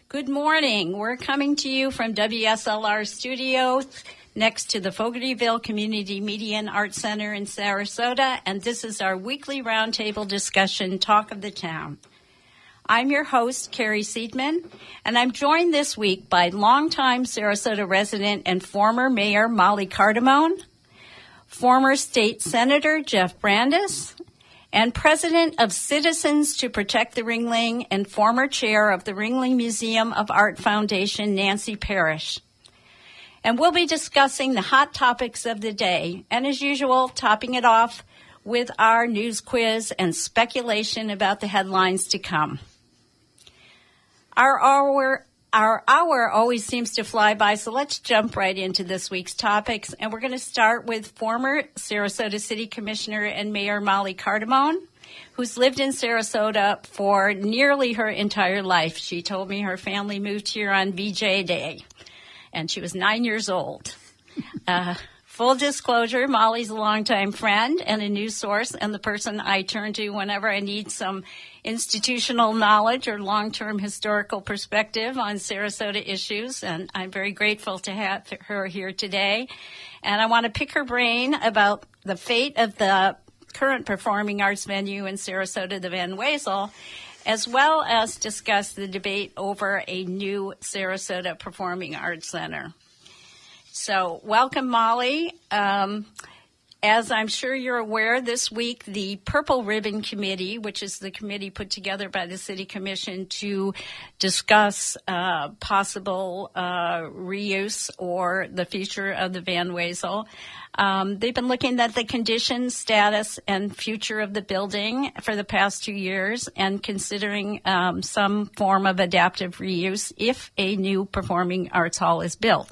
Good morning. We're coming to you from WSLR studios next to the Fogartyville Community Media and Arts Center in Sarasota, and this is our weekly roundtable discussion, Talk of the Town. I'm your host, Carrie Seidman, and I'm joined this week by longtime Sarasota resident and former Mayor Mollie Cardomone, former State Senator Jeff Brandes, and President of Citizens to Protect the Ringling and former Chair of the Ringling Museum of Art Foundation, Nancy Parrish. And we'll be discussing the hot topics of the day, and as usual, topping it off with our news quiz and speculation about the headlines to come. Our hour always seems to fly by, so let's jump right into this week's topics. And we're going to start with former Sarasota City Commissioner and Mayor Mollie Cardomone, who's lived in Sarasota for nearly her entire life. She told me her family moved here on VJ Day, and she was 9 years old. Full disclosure, Mollie's a longtime friend and a news source and the person I turn to whenever I need some institutional knowledge or long-term historical perspective on Sarasota issues, and I'm very grateful to have her here today. And I want to pick her brain about the fate of the current performing arts venue in Sarasota, the Van Wezel, as well as discuss the debate over a new Sarasota Performing Arts Center. So welcome, Mollie. As I'm sure you're aware, this week the Purple Ribbon Committee, which is the committee put together by the City Commission to discuss possible reuse or the future of the Van Wezel, they've been looking at the condition, status, and future of the building for the past 2 years and considering some form of adaptive reuse if a new performing arts hall is built.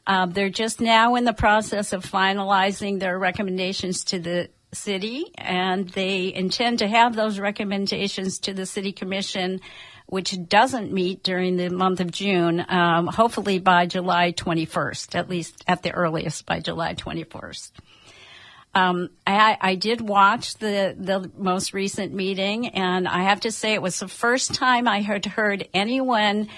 They're just now in the process of finalizing their recommendations to the city, and they intend to have those recommendations to the City Commission, which doesn't meet during the month of June, hopefully by July 21st, at least at the earliest by July 21st. I did watch the most recent meeting, and I have to say it was the first time I had heard anyone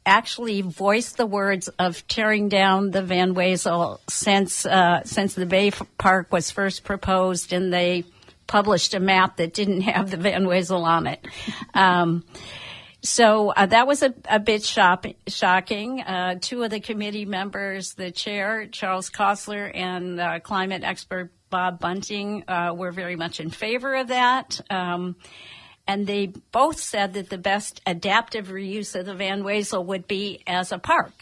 actually voiced the words of tearing down the Van Wezel since the Bay Park was first proposed and they published a map that didn't have the Van Wezel on it. So that was a bit shocking. Two of the committee members, the chair, Charles Kostler, and climate expert Bob Bunting, were very much in favor of that. And they both said that the best adaptive reuse of the Van Wezel would be as a park.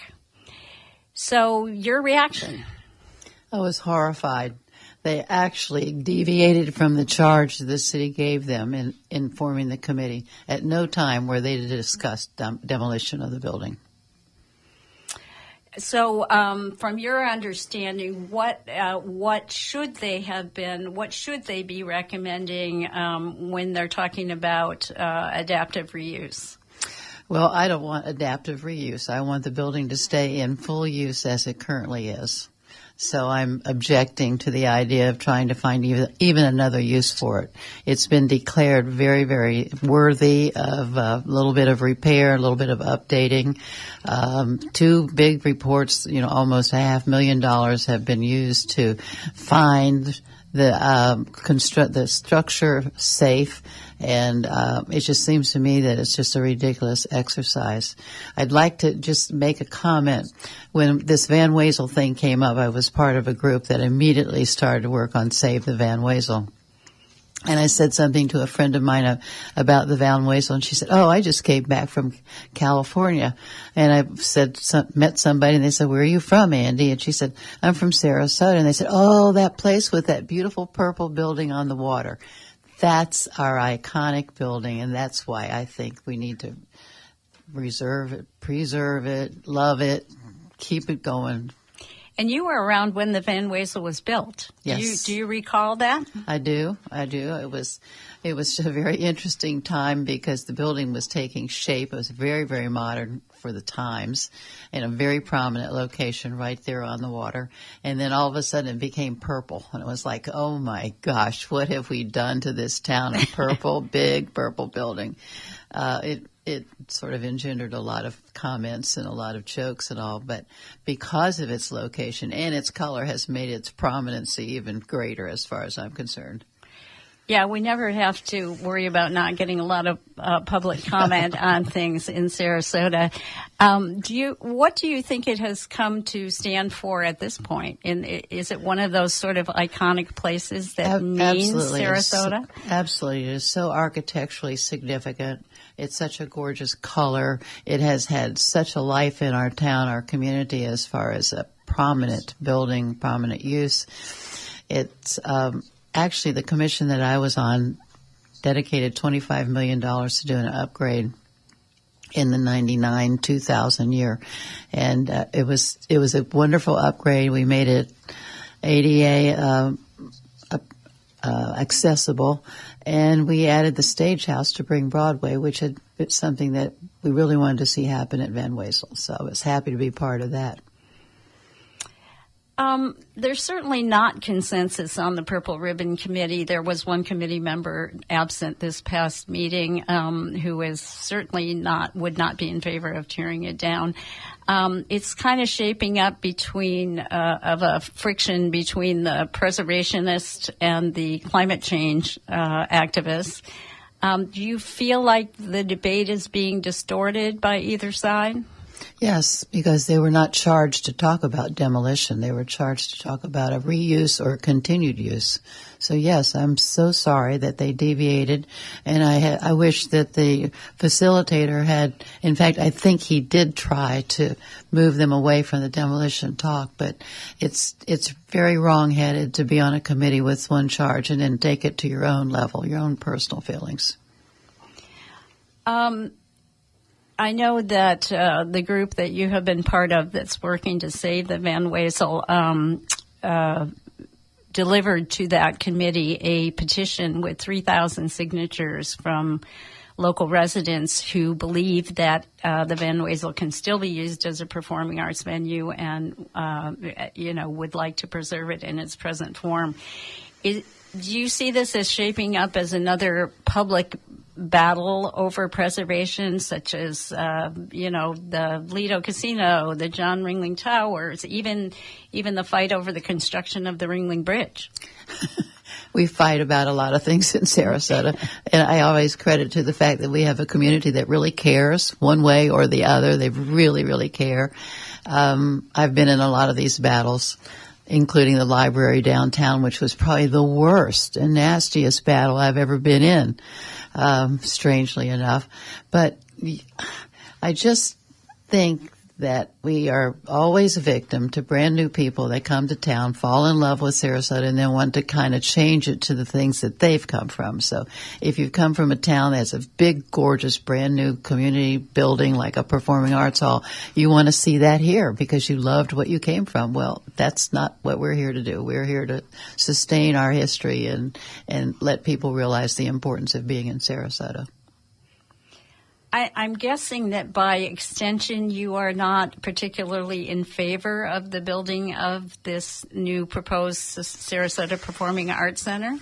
So your reaction? I was horrified. They actually deviated from the charge the city gave them in forming the committee. At no time were they to discuss demolition of the building. So, from your understanding, what should they have been? What should they be recommending when they're talking about adaptive reuse? Well, I don't want adaptive reuse. I want the building to stay in full use as it currently is. So I'm objecting to the idea of trying to find even another use for it. It's been declared very, very worthy of a little bit of repair, a little bit of updating. Two big reports, almost $500,000 have been used to find the structure safe, and it just seems to me that it's just a ridiculous exercise. I'd like to just make a comment. When this Van Wezel thing came up, I was part of a group that immediately started to work on Save the Van Wezel. And I said something to a friend of mine about the Van Wezel, and she said, "Oh, I just came back from California." And I met somebody, and they said, "Where are you from, Andy?" And she said, "I'm from Sarasota." And they said, "Oh, that place with that beautiful purple building on the water. That's our iconic building, and that's why I think we need to reserve it, preserve it, love it, keep it going." And you were around when the Van Wezel was built. Yes. Do you recall that? I do. It was a very interesting time because the building was taking shape. It was very, very modern for the times in a very prominent location right there on the water. And then all of a sudden it became purple. And it was like, oh my gosh, what have we done to this town? A purple, big purple building. it sort of engendered a lot of comments and a lot of jokes and all, but because of its location and its color has made its prominency even greater as far as I'm concerned. Yeah, we never have to worry about not getting a lot of public comment on things in Sarasota. What do you think it has come to stand for at this point? Is it one of those sort of iconic places that means Sarasota? Absolutely. It is so architecturally significant. It's such a gorgeous color. It has had such a life in our town, our community, as far as a prominent building, prominent use. It's actually, the commission that I was on dedicated $25 million to do an upgrade in the 99-2000 year. And it was a wonderful upgrade. We made it ADA accessible, and we added the stage house to bring Broadway, which had been something that we really wanted to see happen at Van Wezel. So I was happy to be part of that. There's certainly not consensus on the Purple Ribbon Committee. There was one committee member absent this past meeting who is certainly would not be in favor of tearing it down. It's kind of shaping up of a friction between the preservationists and the climate change activists. Do you feel like the debate is being distorted by either side? Yes, because they were not charged to talk about demolition. They were charged to talk about a reuse or continued use. So, yes, I'm so sorry that they deviated, and I wish that the facilitator had, in fact, I think he did try to move them away from the demolition talk, but it's very wrong-headed to be on a committee with one charge and then take it to your own level, your own personal feelings. I know that the group that you have been part of that's working to save the Van Wezel delivered to that committee a petition with 3,000 signatures from local residents who believe that the Van Wezel can still be used as a performing arts venue and, would like to preserve it in its present form. Do you see this as shaping up as another public battle over preservation, such as, the Lido Casino, the John Ringling Towers, even the fight over the construction of the Ringling Bridge? We fight about a lot of things in Sarasota, and I always credit to the fact that we have a community that really cares one way or the other. They really, really care. I've been in a lot of these battles, including the library downtown, which was probably the worst and nastiest battle I've ever been in. Strangely enough. But I just think that we are always a victim to brand new people that come to town, fall in love with Sarasota, and then want to kind of change it to the things that they've come from. So if you come from a town that's a big, gorgeous, brand new community building like a performing arts hall, you want to see that here because you loved what you came from. Well, that's not what we're here to do. We're here to sustain our history and let people realize the importance of being in Sarasota. I'm guessing that by extension you are not particularly in favor of the building of this new proposed Sarasota Performing Arts Center?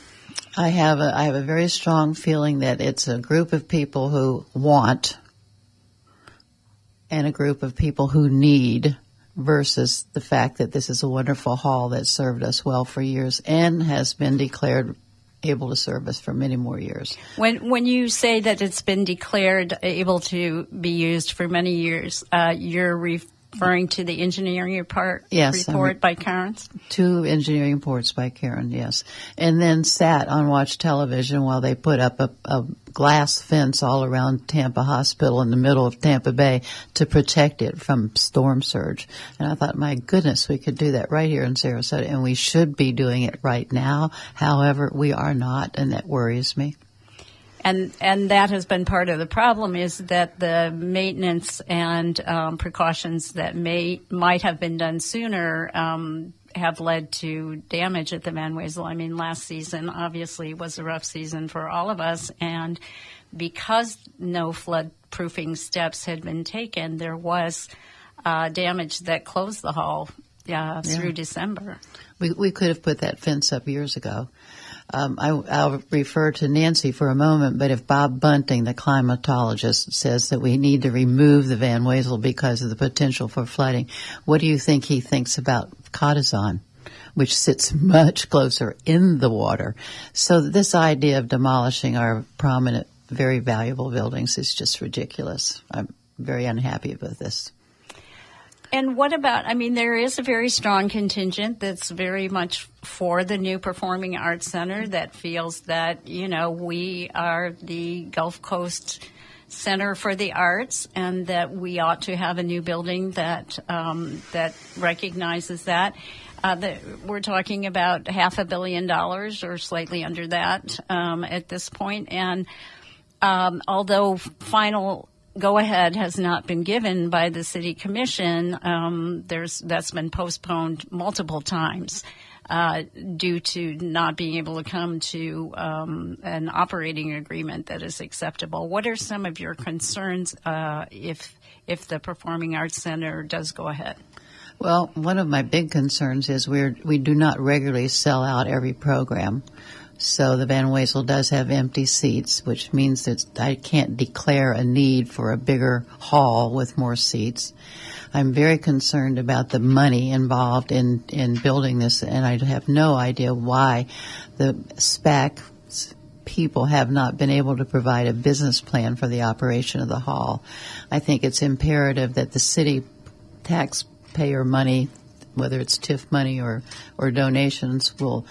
I have a very strong feeling that it's a group of people who want and a group of people who need versus the fact that this is a wonderful hall that served us well for years and has been declared able to serve us for many more years. When you say that it's been declared able to be used for many years, you're referring to the engineering report by Karen's? 2 engineering reports by Karen, yes. And then sat on Watch Television while they put up a glass fence all around Tampa Hospital in the middle of Tampa Bay to protect it from storm surge. And I thought, my goodness, we could do that right here in Sarasota, and we should be doing it right now. However, we are not, and that worries me. And that has been part of the problem, is that the maintenance and precautions that might have been done sooner have led to damage at the Van Wezel. I mean, last season obviously was a rough season for all of us, and because no flood-proofing steps had been taken, there was damage that closed the hall through December. We could have put that fence up years ago. I'll refer to Nancy for a moment, but if Bob Bunting, the climatologist, says that we need to remove the Van Wezel because of the potential for flooding, what do you think he thinks about Cardamone, which sits much closer in the water? So this idea of demolishing our prominent, very valuable buildings is just ridiculous. I'm very unhappy with this. And what about, there is a very strong contingent that's very much for the new Performing Arts Center that feels that, we are the Gulf Coast Center for the Arts and that we ought to have a new building that recognizes that. We're talking about $500 million or slightly under that at this point. And although final go-ahead has not been given by the City Commission, that's been postponed multiple times due to not being able to come to an operating agreement that is acceptable. What are some of your concerns if the Performing Arts Center does go ahead? Well, one of my big concerns is we do not regularly sell out every program. So the Van Wezel does have empty seats, which means that I can't declare a need for a bigger hall with more seats. I'm very concerned about the money involved in building this, and I have no idea why the SPAC people have not been able to provide a business plan for the operation of the hall. I think it's imperative that the city taxpayer money, whether it's TIF money or donations, will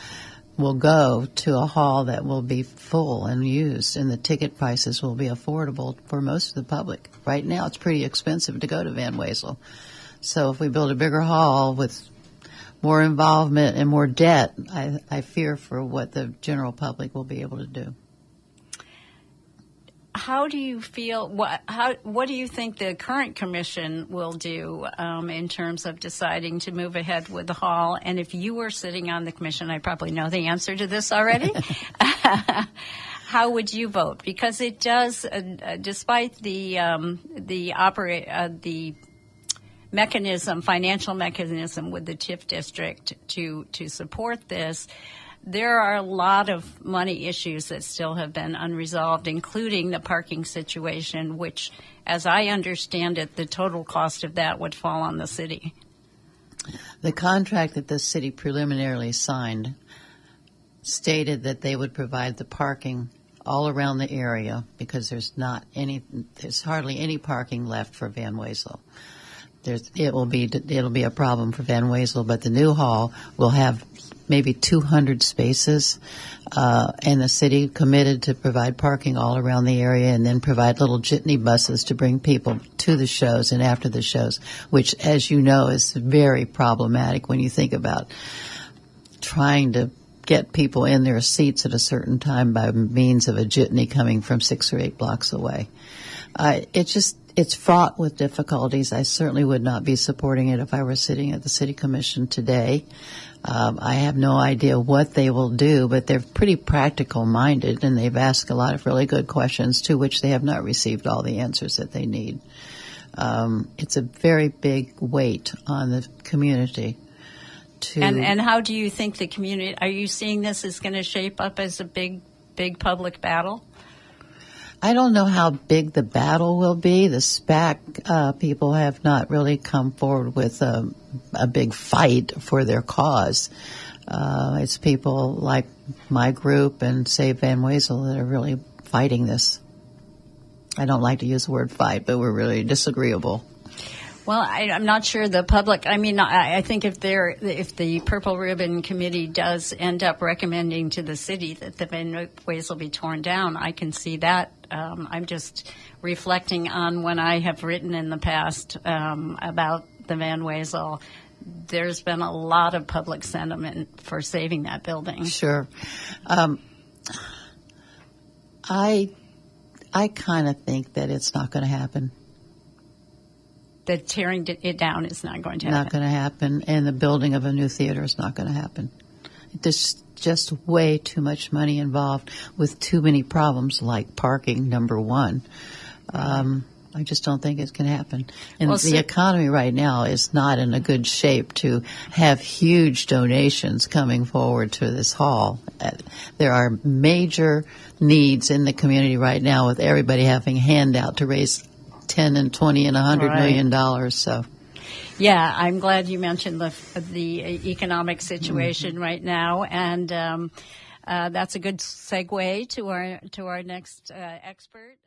go to a hall that will be full and used, and the ticket prices will be affordable for most of the public. Right now, it's pretty expensive to go to Van Wezel. So if we build a bigger hall with more involvement and more debt, I fear for what the general public will be able to do. How do you feel? What do you think the current commission will do in terms of deciding to move ahead with the hall? And if you were sitting on the commission, I probably know the answer to this already. How would you vote? Because it does, despite the financial mechanism with the TIF district to support this. There are a lot of money issues that still have been unresolved, including the parking situation, which, as I understand it, the total cost of that would fall on the city. The contract that the city preliminarily signed stated that they would provide the parking all around the area because there's hardly any parking left for Van Wezel. It'll be a problem for Van Wezel, but the new hall will have maybe 200 spaces, and the city committed to provide parking all around the area and then provide little jitney buses to bring people to the shows and after the shows, which, as you know, is very problematic when you think about trying to get people in their seats at a certain time by means of a jitney coming from 6 or 8 blocks away. It's fraught with difficulties. I certainly would not be supporting it if I were sitting at the City Commission today. I have no idea what they will do, but they're pretty practical-minded, and they've asked a lot of really good questions to which they have not received all the answers that they need. It's a very big weight on the community. And how do you think the community, are you seeing this as going to shape up as a big public battle? I don't know how big the battle will be. The SPAC people have not really come forward with a big fight for their cause. It's people like my group and Save Van Wezel that are really fighting this. I don't like to use the word fight, but we're really disagreeable. Well, I'm not sure the public. I think if the Purple Ribbon Committee does end up recommending to the city that the Van Wezel be torn down, I can see that. I'm just reflecting on when I have written in the past about the Van Wezel. There's been a lot of public sentiment for saving that building. Sure. I kind of think that it's not going to happen. That tearing it down is not going to happen. Not going to happen, and the building of a new theater is not going to happen. There's just way too much money involved with too many problems like parking, number one. I just don't think it can happen. And Well, the economy right now is not in a good shape to have huge donations coming forward to this hall. There are major needs in the community right now with everybody having a handout to raise 10 and 20 and $100 million dollars. So. Yeah, I'm glad you mentioned the economic situation right now, and that's a good segue to our next expert.